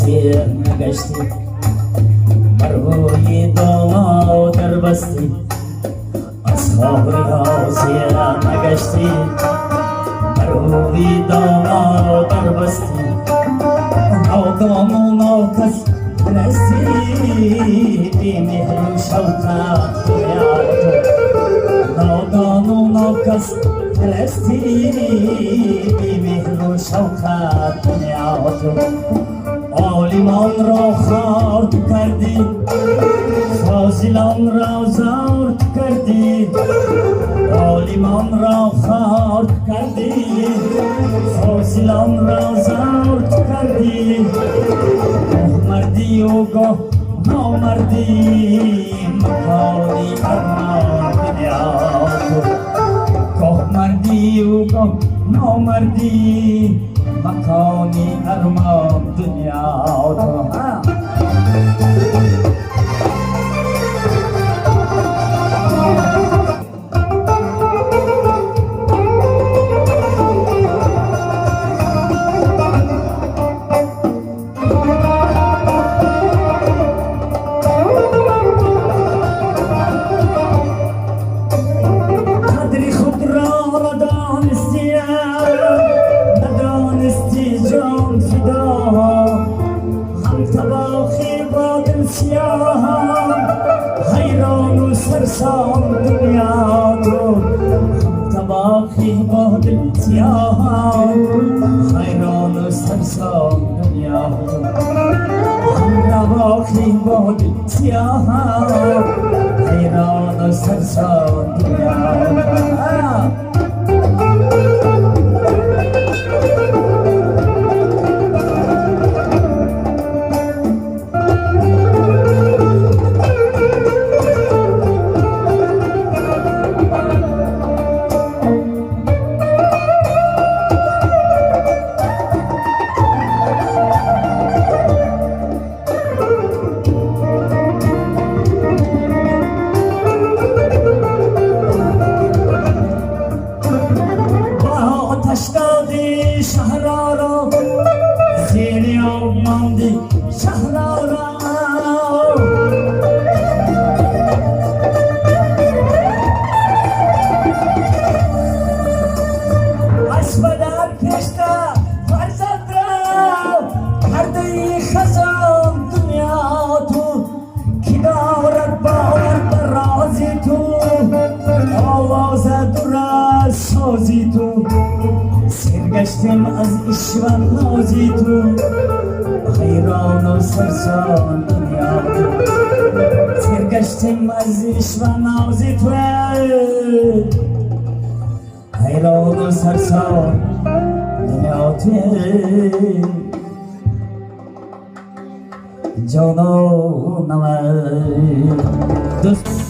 سیر نگشتی بر روی داما در بستی اصحاب را سیر نگشتی بر روی داما در بستی نادان و ناکس رسی بی مهر و شوقت نادان و ناکس رسی بی مهر و شوقت عالمان را خرد کردی فاضلان را زرد کردی عالمان را خرد کردی فاضلان را زرد کردی مردی و گاه نامردی مکانی ارمان دنیا گاه مردی و گاه نامردی مکانی ارمان دنیا حیران و سرسام دنیا تو تباخی با دل سیاه حیران و سرسام دنیا تو تباخی با دل سیاه حیران و سرسام دنیا دادی شهرارا زیر آب ماندی شهرارا اسب در کشته فرزند را کرده خزان دنیا تو کی دارد باور بر رازی تو آواز در سازی تو سرگشتم از عشق و نازی تو حیران و سرسان دنیا تو سرگشتم از عشق و نازی تو حیران و سرسان دنیا تو جانا نمه دوست